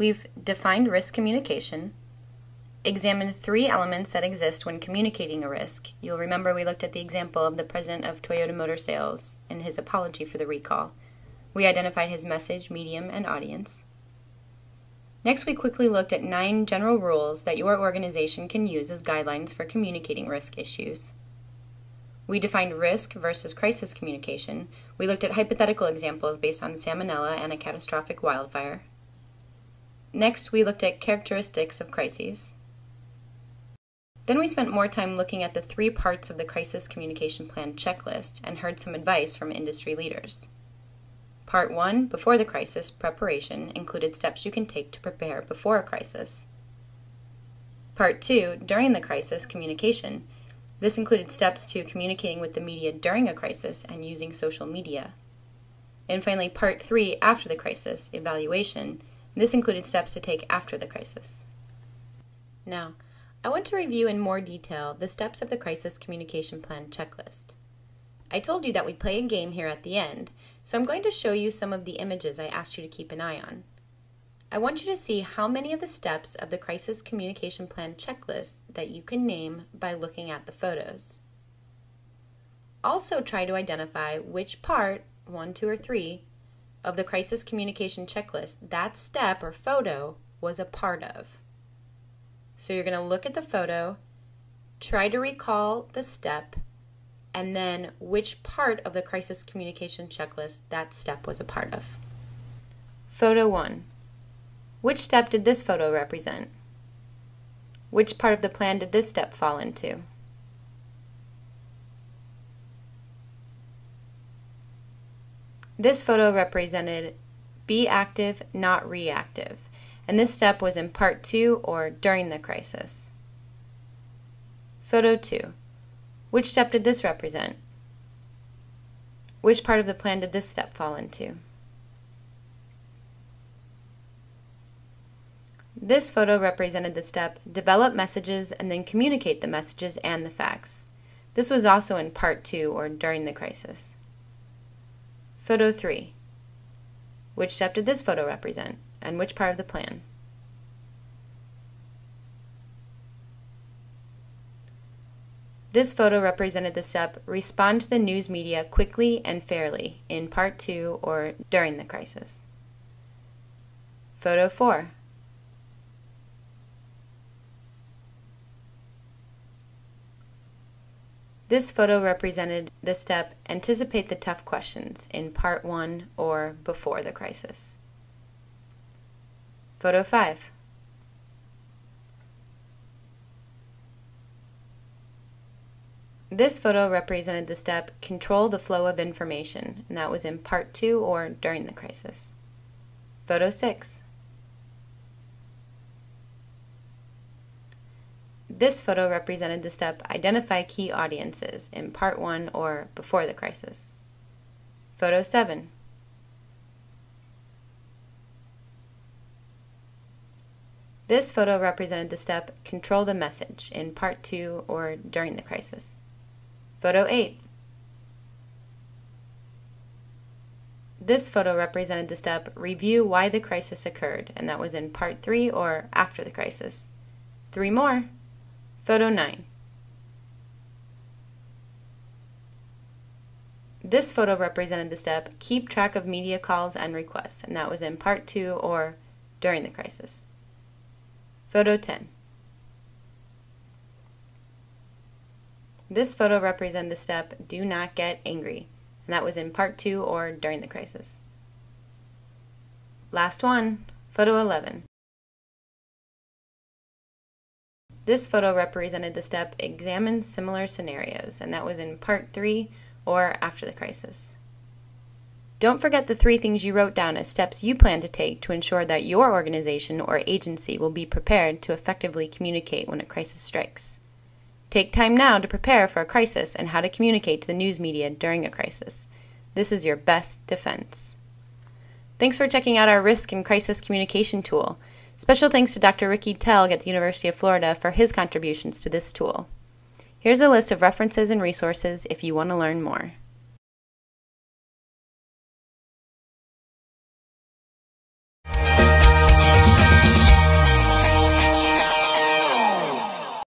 We've defined risk communication, examined 3 elements that exist when communicating a risk. You'll remember we looked at the example of the president of Toyota Motor Sales and his apology for the recall. We identified his message, medium, and audience. Next, we quickly looked at 9 general rules that your organization can use as guidelines for communicating risk issues. We defined risk versus crisis communication. We looked at hypothetical examples based on salmonella and a catastrophic wildfire. Next, we looked at characteristics of crises. Then we spent more time looking at the 3 parts of the crisis communication plan checklist and heard some advice from industry leaders. Part 1, before the crisis, preparation, included steps you can take to prepare before a crisis. Part 2, during the crisis, communication. This included steps to communicating with the media during a crisis and using social media. And finally, Part 3, after the crisis, evaluation. This included steps to take after the crisis. Now, I want to review in more detail the steps of the crisis communication plan checklist. I told you that we'd play a game here at the end, so I'm going to show you some of the images I asked you to keep an eye on. I want you to see how many of the steps of the crisis communication plan checklist that you can name by looking at the photos. Also try to identify which part, 1, 2, or 3, of the crisis communication checklist that step or photo was a part of. So you're going to look at the photo, try to recall the step, and then which part of the crisis communication checklist that step was a part of. Photo 1. Which step did this photo represent? Which part of the plan did this step fall into? This photo represented be active, not reactive, and this step was in part 2 or during the crisis. Photo 2. Which step did this represent? Which part of the plan did this step fall into? This photo represented the step develop messages and then communicate the messages and the facts. This was also in part 2 or during the crisis. Photo 3. Which step did this photo represent, and which part of the plan? This photo represented the step respond to the news media quickly and fairly in part 2 or during the crisis. Photo 4. This photo represented the step anticipate the tough questions in part 1 or before the crisis. Photo 5. This photo represented the step control the flow of information, and that was in part 2 or during the crisis. Photo 6. This photo represented the step identify key audiences in part 1 or before the crisis. Photo 7. This photo represented the step control the message in part 2 or during the crisis. Photo 8. This photo represented the step review why the crisis occurred, and that was in part 3 or after the crisis. 3 more. Photo 9. This photo represented the step keep track of media calls and requests, and that was in part 2 or during the crisis. Photo 10. This photo represented the step do not get angry, and that was in part 2 or during the crisis. Last one, photo 11. This photo represented the step examine similar scenarios, and that was in part 3 or after the crisis. Don't forget the 3 things you wrote down as steps you plan to take to ensure that your organization or agency will be prepared to effectively communicate when a crisis strikes. Take time now to prepare for a crisis and how to communicate to the news media during a crisis. This is your best defense. Thanks for checking out our risk and crisis communication tool. Special thanks to Dr. Ricky Telg at the University of Florida for his contributions to this tool. Here's a list of references and resources if you want to learn more.